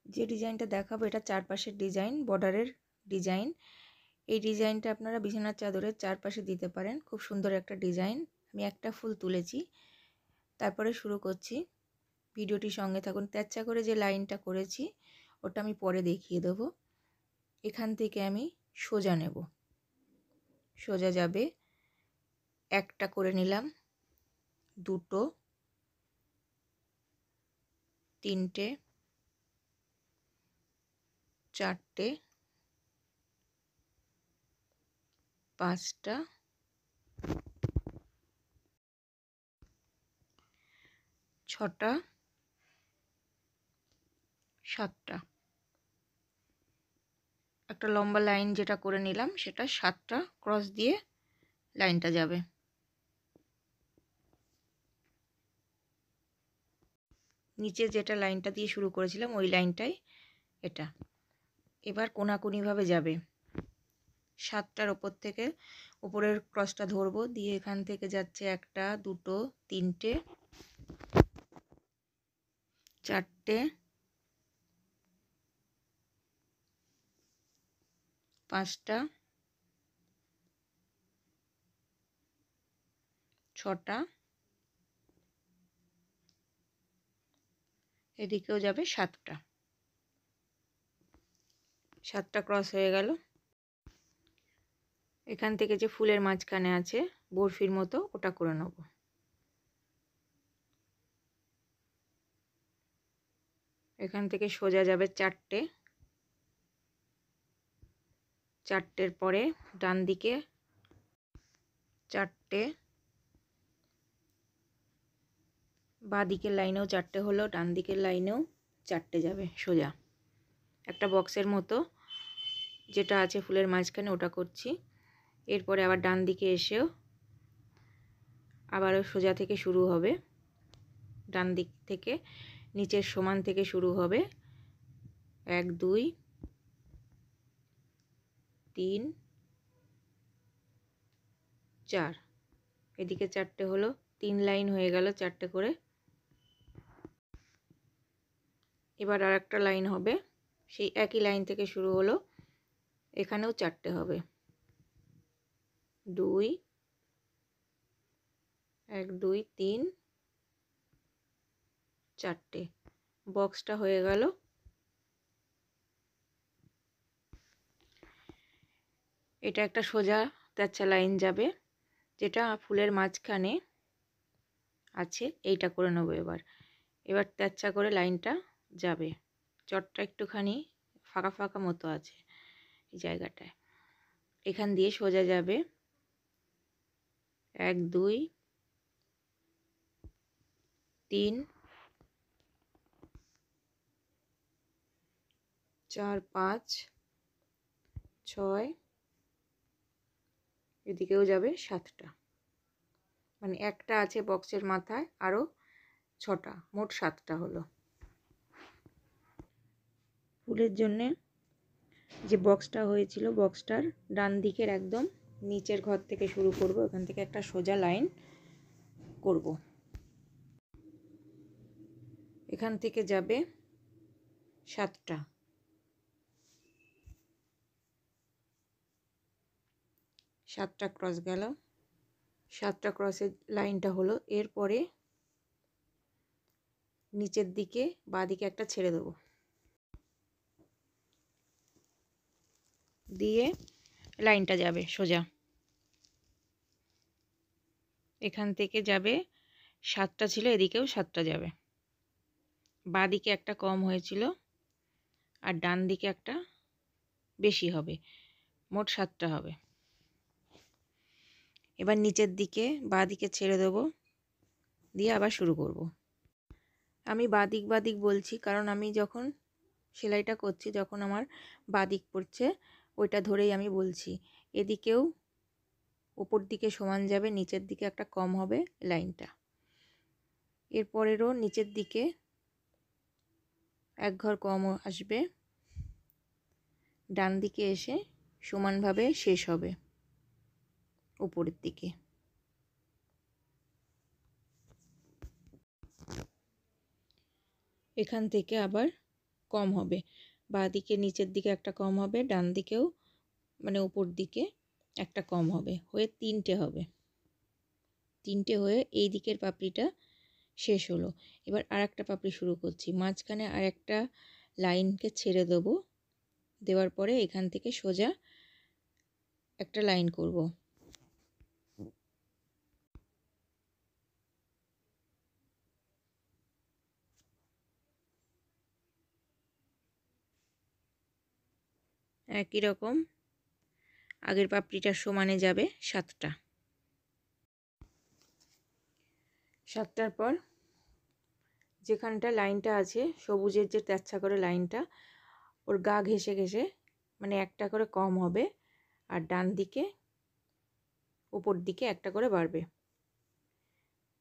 যে ডিজাইনটা দেখাবো এটা চারপাশের ডিজাইন, বর্ডারের ডিজাইন। এই ডিজাইনটা আপনারা বিছানার চাদরের চারপাশে দিতে পারেন। খুব সুন্দর একটা ডিজাইন। আমি একটা ফুল তুলেছি, তারপরে শুরু করছি। ভিডিওটির সঙ্গে থাকুন। তেচ্ছা করে যে লাইনটা করেছি ওটা আমি পরে দেখিয়ে দেবো। এখান থেকে আমি সোজা নেব, সোজা যাবে। একটা করে নিলাম, দুটো, তিনটে, চারটে, পাঁচটা, ছটা, সাতটা। একটা লম্বা লাইন যেটা করে নিলাম সেটা 7টা ক্রস দিয়ে লাইনটা যাবে। নিচে যেটা লাইনটা দিয়ে শুরু করেছিলাম ওই লাইনটাই এটা। এবার কোনাকুনিভাবে যাবে। 7টার ওপর থেকে উপরের ক্রসটা ধরবো, দিয়ে এখান থেকে যাচ্ছে একটা, দুটো, তিনটে, চারটে, পাঁচটা, ছটা, এদিকেও যাবে 7টা। 7টা ক্রস হয়ে গেল। এখান থেকে যে ফুলের মাঝখানে আছে বরফির মতো ওটা করে নেব। এখান থেকে সোজা যাবে 4টে, 4টের পরে ডান দিকে 4টে, বাঁ দিকের লাইনেও 4টে হলো, ডান দিকের লাইনেও 4টে যাবে সোজা। একটা বক্সের মতো যেটা আছে ফুলের মাঝখানে ওটা করছি। এরপরে আবার ডান দিকে এসেও আবারও সোজা থেকে শুরু হবে। ডান দিক থেকে নিচের সমান থেকে শুরু হবে। 1 2 3 4, এদিকে 4টে হলো, 3 লাইন হয়ে গেল 4টে করে। এবার আর একটা লাইন হবে, সেই একই লাইন থেকে শুরু হলো, এখানেও 4টে হবে। 2 1 2 3 4টে। বক্সটা হয়ে গেল। এটা একটা সোজা তেচ্ছা লাইন যাবে, যেটা ফুলের মাঝখানে আছে এইটা করে নেবো। এবার তেচ্ছা করে লাইনটা যাবে। চটটা একটুখানি ফাঁকা ফাঁকা মতো আছে এই জায়গাটায়। এখান দিয়ে সোজা যাবে 1 2 3 4 5 6, এদিকেও যাবে 7টা। মানে একটা আছে বক্সের মাথায়, আরও 6টা, মোট 7টা হলো। ফুলের জন্যে যে বক্সটা হয়েছিল বক্সটার ডান দিকের একদম নিচের ঘর থেকে শুরু করব। এখান থেকে একটা সোজা লাইন করব। এখান থেকে যাবে 7টা। 7টা ক্রস গেল। 7টা ক্রসের লাইনটা হলো। এরপরে নিচের দিকে বাঁ দিকে একটা ছেড়ে দেবো, দিয়ে লাইনটা যাবে সোজা। এখান থেকে যাবে 7টা ছিল, এদিকেও 7টা যাবে। বাঁ দিকে একটা কম হয়েছিল আর ডান দিকে একটা বেশি হবে, মোট 7টা হবে। এবার নিচের দিকে বাঁ দিকে ছেড়ে দেবো, দিয়ে আবার শুরু করব। আমি বাঁ দিক বলছি কারণ আমি যখন সেলাইটা করছি যখন আমার বাঁ দিক পড়ছে ওইটা ধরেই আমি বলছি। এদিকেও উপর দিকে সমান যাবে, নিচের দিকে একটা কম হবে লাইনটা। এরপরেরও নিচের দিকে এক ঘর কম আসবে, ডান দিকে এসে সমানভাবে শেষ হবে উপরের দিকে। এখান থেকে আবার কম হবে, বাঁ দিকে নিচের দিকে একটা কম হবে, ডান দিকেও মানে উপর দিকে একটা কম হবে, হয়ে 3টে হবে। 3টে হয়ে এই দিকের পাপড়িটা শেষ হলো। এবার আর একটা পাপড়ি শুরু করছি। মাঝখানে আর একটা লাইনকে ছেড়ে দেবো, দেওয়ার পরে এখান থেকে সোজা একটা লাইন করব। একই রকম আগের পাপড়িটার সমানে যাবে 7টা। 7টার পর যেখানটা লাইনটা আছে সবুজের যে তেরছা করে লাইনটা, ওর গা ঘেঁষে ঘেঁষে মানে একটা করে কম হবে, আর ডান দিকে উপর দিকে একটা করে বাড়বে।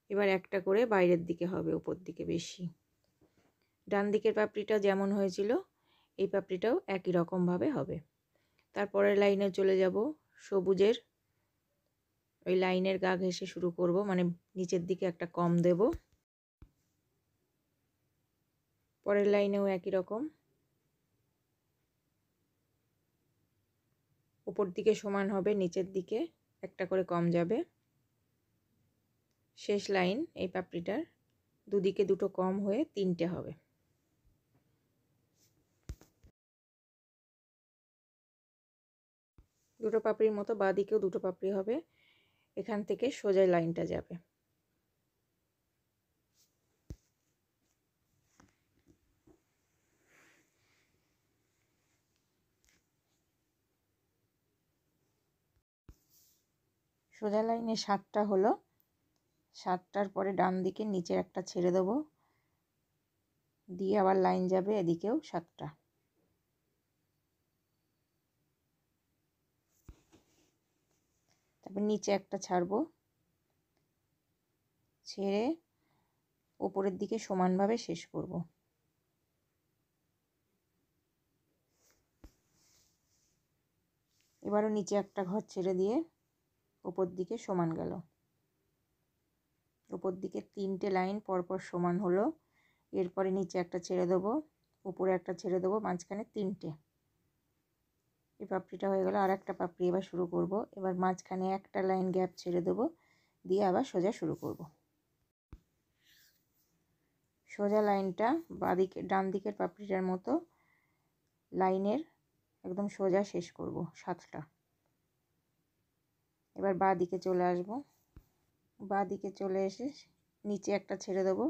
এবার একটা করে বাইরের দিকে হবে, উপর দিকে বেশি। ডান দিকের পাপড়িটা যেমন হয়েছিল এই পাপড়িটাও একই রকমভাবে হবে। তারপরের লাইনে চলে যাব, সবুজের ওই লাইনের গা ঘেঁষে শুরু করব, মানে নিচের দিকে একটা কম দেব। পরের লাইনেও একই রকম, উপর দিকে সমান হবে, নিচের দিকে একটা করে কম যাবে। শেষ লাইন এই পাপড়িটার দুদিকে দুটো কম হয়ে 3টে হবে। দুটো পাপড়ির মতো বাঁ দিকেও দুটো পাপড়ি হবে, এখান থেকে সোজা লাইনটা যাবে। সোজা লাইনে 7টা হলো। 7টার পরে ডান দিকে নিচের একটা ছেড়ে দেবো, দিয়ে আবার লাইন যাবে এদিকেও 7টা। তারপর নিচে একটা ছাড়বো, ছেড়ে উপরের দিকে সমানভাবে শেষ করব। এবারও নিচে একটা ঘর ছেড়ে দিয়ে উপর দিকে সমান গেল। উপর দিকে 3টে লাইন পরপর সমান হলো। এরপরে নিচে একটা ছেড়ে দেবো, উপরে একটা ছেড়ে দেবো, মাঝখানে 3টে। এই পাপড়িটা হয়ে গেল। আর একটা পাপড়ি এবার শুরু করব। এবার মাঝখানে একটা লাইন গ্যাপ ছেড়ে দেবো, দিয়ে আবার সোজা শুরু করব। সোজা লাইনটা বাঁদিকে ডান দিকের পাপড়িটার মতো লাইনের একদম সোজা শেষ করব 7টা। এবার বাঁ দিকে চলে আসব, বাঁ দিকে চলে এসে নিচে একটা ছেড়ে দেবো,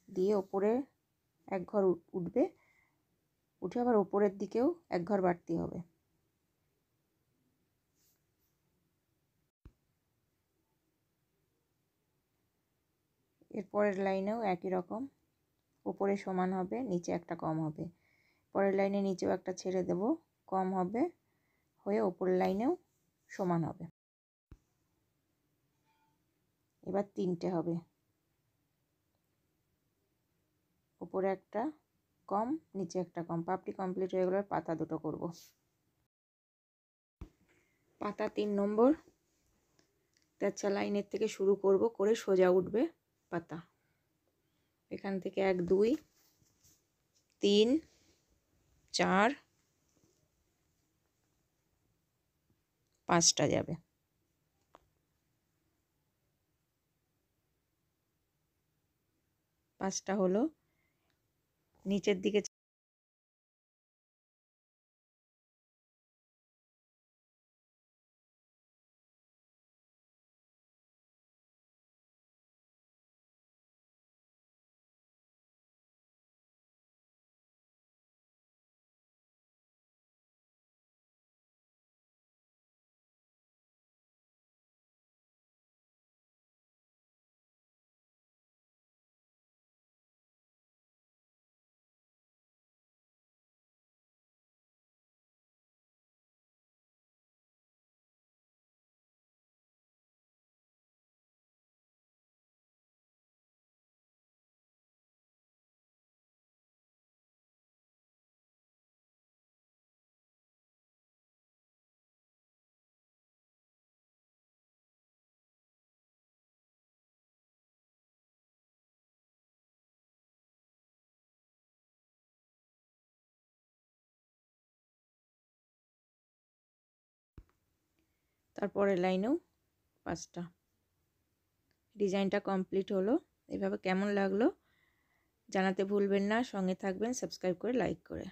দিয়ে ওপরে এক ঘর উঠবে, উঠে আবার ওপরের দিকেও এক ঘর বাড়তি হবে। এর পরের লাইনেও একই রকম, উপরে সমান হবে, নিচে একটা কম হবে। পরের লাইনে নিচেও একটা ছেড়ে দেব, কম হবে, হয়ে ওপরের লাইনেও সমান হবে। এবার 3টে হবে, উপরে একটা কম, নিচে একটা কম। পাপড়ি কমপ্লিট হয়ে গেলে পাতা দুটো করব। পাতা 3 নম্বর তেরছা লাইনের থেকে শুরু করব, করে সোজা উঠবে পাতা। এখান থেকে 1 2 3 4 5টা যাবে। 5টা হলো। নিচের দিকে তারপরের লাইনেও 5টা। ডিজাইনটা কমপ্লিট হলো। এভাবে কেমন লাগলো জানাতে ভুলবেন না। সঙ্গে থাকবেন সাবস্ক্রাইব করে লাইক করে।